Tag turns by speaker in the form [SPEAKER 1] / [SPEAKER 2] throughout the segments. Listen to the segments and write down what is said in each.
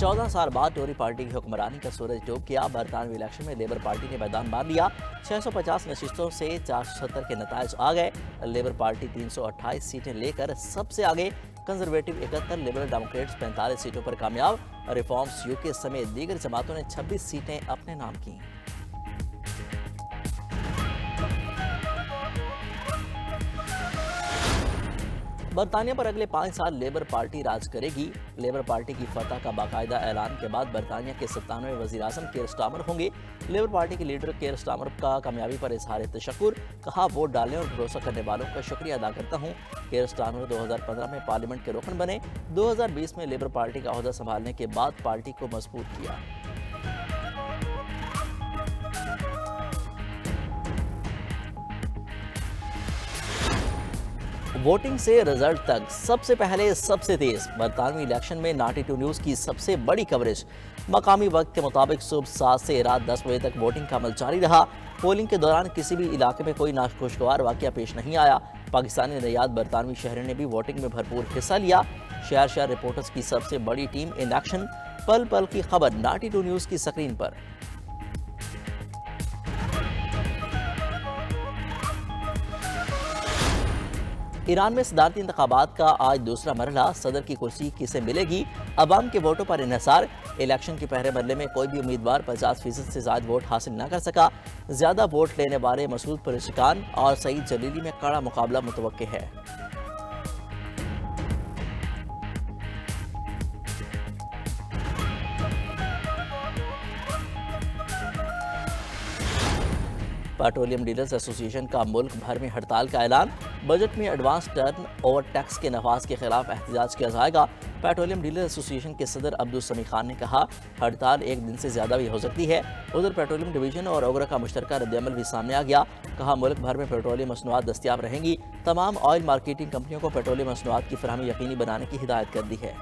[SPEAKER 1] 14 साल बाद टोरी पार्टी की हुक्मरानी का सूरज डूब गया। बरतानवी इलेक्शन में लेबर पार्टी ने मैदान मार लिया। 650 नशिस्तों से 470 के नतायज आ गए। लेबर पार्टी 328 सीटें लेकर सबसे आगे, कंजर्वेटिव 71, लिबरल डेमोक्रेट्स 45 सीटों पर कामयाब। रिफॉर्म्स यूके समेत दीगर जमातों ने 26 सीटें अपने नाम की। बरतानिया पर अगले 5 साल लेबर पार्टी राज करेगी। लेबर पार्टी की फतह का बाकायदा ऐलान के बाद बरतानिया के 97वें वज़ीर आज़म केयर स्टारमर होंगे। लेबर पार्टी के लीडर केयर स्टारमर का कामयाबी पर इजहार तशक्कुर, कहा वोट डालने और भरोसा करने वालों का शुक्रिया अदा करता हूँ। केयर स्टारमर 2015 में पार्लियामेंट के रुकन बने। 2020 में लेबर पार्टी का ओहदा संभालने के बाद पार्टी को मजबूत किया। वोटिंग से रिजल्ट तक सबसे पहले सबसे तेज, बरतानवी इलेक्शन में 92 न्यूज़ की सबसे बड़ी कवरेज। मकामी वक्त के मुताबिक सुबह 7 से रात 10 बजे तक वोटिंग का अमल जारी रहा। पोलिंग के दौरान किसी भी इलाके में कोई नाखुशगवार वाकया पेश नहीं आया। पाकिस्तानी निर्यात बरतानवी शहरों ने भी वोटिंग में भरपूर हिस्सा लिया। शहर शहर रिपोर्टर्स की सबसे बड़ी टीम इन एक्शन। पल पल की खबर 92 न्यूज़ की स्क्रीन पर। ईरान में सदारती इंतखाबात का आज दूसरा मरहला, सदर की कुर्सी किसे मिलेगी, अवाम के वोटों पर इन्हिसार। इलेक्शन के पहले मरहले में कोई भी उम्मीदवार 50% से ज्यादा वोट हासिल न कर सका। ज्यादा वोट लेने वाले मसूद पेज़ेशकियान और सईद जलीली में कड़ा मुकाबला मुतवक्के है। पेट्रोलियम डीलर्स एसोसिएशन का मुल्क भर में हड़ताल का ऐलान। बजट में एडवांस टर्न ओवर टैक्स के नफाज के खिलाफ एहतजाज किया जाएगा। पेट्रोलियम डीलर एसोसिएशन के सदर अब्दुल समी खान ने कहा हड़ताल एक दिन से ज्यादा भी हो सकती है। उधर पेट्रोलियम डिवीजन और ओगरा का मुश्तरका रद्दअमल भी सामने आ गया। कहा मुल्क भर में पेट्रोलियम मसनूआत दस्तियाब रहेंगी। तमाम ऑयल मार्केटिंग कंपनियों को पेट्रोलियम मसनूआत की फराहमी यकीनी बनाने की हिदायत कर दी है।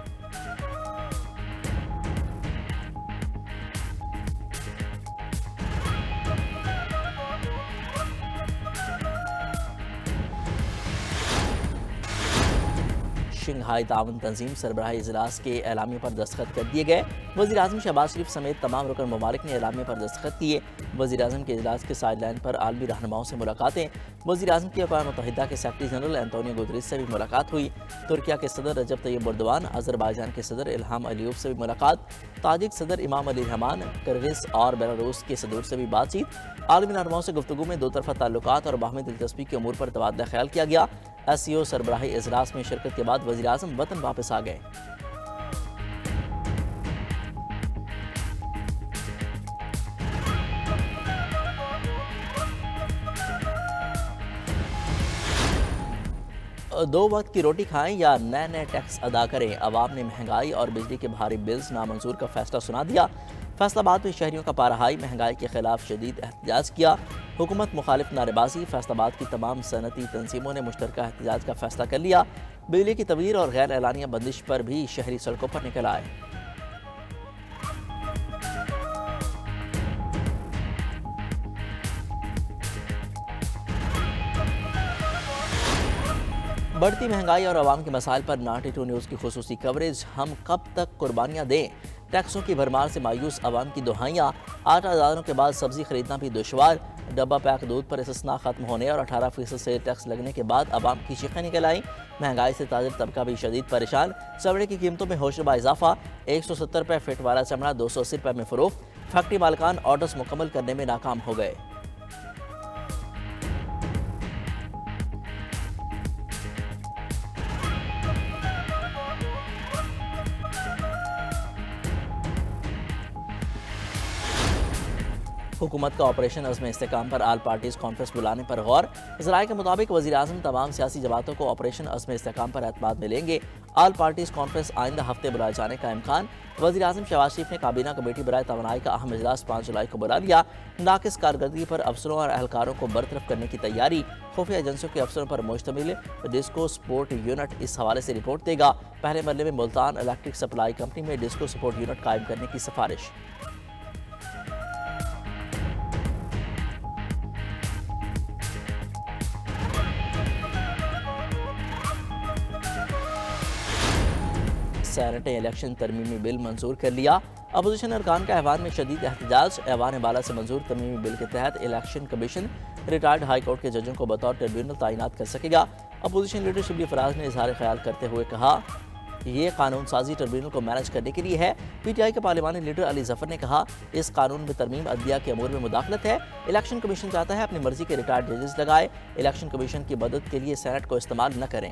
[SPEAKER 1] शंघाई ताउन तंजीम सरबराही इजलास के एलामिया पर दस्तखत कर दिए गए। वज़ीर आज़म शहबाज शरीफ समेत तमाम रुकन ममालिक ने एलामिया पर दस्तखत किए। वज़ीर आज़म के इजलास के साइडलाइन पर आलमी रहनुमाओं से मुलाकातें। वज़ीर आज़म की अक़वाम मुत्तहिदा के सेक्रेटरी जनरल एंटोनियो गुतरेस से भी मुलाकात हुई। तुर्किया के सदर रजब तैयब एर्दोगान, अज़रबैजान के सदर इल्हाम अलीयव से भी मुलाकात। ताजिक सदर इमाम अली रहमान, किर्गिज़ और बेलारूस के सदूर से भी बातचीत। आलमी रहनुमाओं से गुफ्तगू में दो तरफ़ा ताल्लुकात और बाहमी दिलचस्पी के उमूर पर तबादला ख्याल किया गया। SCO सरबराही इजलास में शिरकत के बाद वज़ीर आज़म वतन वापस आ गए। दो वक्त की रोटी खाएं या नए नए टैक्स अदा करें, अवाम ने महंगाई और बिजली के भारी बिल्स नामंजूर का फैसला सुना दिया। फैसलाबाद में शहरियों का पारा हाई, महंगाई के खिलाफ शदीद एहतजाज किया। हुकूमत मुखालिफ नारेबाजी। फैसलाबाद की तमाम सनती तंजीमों ने मुश्तरका एहतजाज का फैसला कर लिया। बिजली की तवीर और गैर एलानिया बंदिश पर भी शहरी सड़कों पर निकल आए। बढ़ती महंगाई और आवाम के मसाइल पर 92 न्यूज़ की खुसूसी कवरेज। हम कब तक कुर्बानियाँ दें, टैक्सों की भरमार से मायूस आवाम की दुहाइयाँ। 8 आज़ादों के बाद सब्जी खरीदना भी दुश्वार। डब्बा पैक दूध पर इस्तिस्ना खत्म होने और 18% से टैक्स लगने के बाद आवाम की चीखें निकल आई। महंगाई से ताजिर तबका भी शदीद परेशान। चमड़े की कीमतों में होशरुबा इजाफा। 170 रुपये फिट वाला चमड़ा 280 रुपये में फरोख्त। फैक्ट्री मालिकान ऑर्डर्स मुकम्मल करने में नाकाम हो गए। हुकूमत का ऑपरेशन अज़्म इस्तेकाम पर आल पार्टीज़ कॉन्फ्रेंस बुलाने पर गौर। ज़राए के मुताबिक वज़ीर आज़म तमाम सियासी जमातों को ऑपरेशन अज़्म इस्तेकाम पर एतमाद में लेंगे। आल पार्टीज़ कॉन्फ्रेंस आइंदा हफ्ते बुलाए जाने का इम्कान। वज़ीर आज़म शहबाज शरीफ ने काबीना कमेटी बराए तवानाई का अहम इजलास 5 जुलाई को बुला लिया। नाकिस कारकर्दगी पर अफसरों और एहलकारों को बरतरफ करने की तैयारी। खुफिया एजेंसियों के अफसरों पर मुश्तमिल डिस्को सपोर्ट यूनिट इस हवाले से रिपोर्ट देगा। पहले मरहले में मुल्तान इलेक्ट्रिक सप्लाई कंपनी में डिस्को सपोर्ट यूनिट कायम करने की सिफारिश। सेनेट ने इलेक्शन तरमीमी बिल मंजूर कर लिया। अपोजिशन अरकान का ऐवान में शदीद एहतजाज। ऐवान बाला से मंजूर तरमीमी बिल के तहत election commission retired high court के जजों को बतौर ट्रिब्यूनल तैनात कर सकेगा। अपोजिशन लीडर शिबली फराज ने इजहार ख्याल करते हुए कहा कि ये कानून साजी ट्रिब्यूनल को मैनेज करने के लिए है। PTI के पार्लिमानी लीडर अली जफर ने कहा इस कानून में तरमीम अदलिया के अमूर में मुदाखलत है। इलेक्शन कमीशन चाहता है अपनी मर्जी के रिटायर्ड जजेस लगाए। इलेक्शन कमीशन की मदद के लिए सेनेट को इस्तेमाल न करें।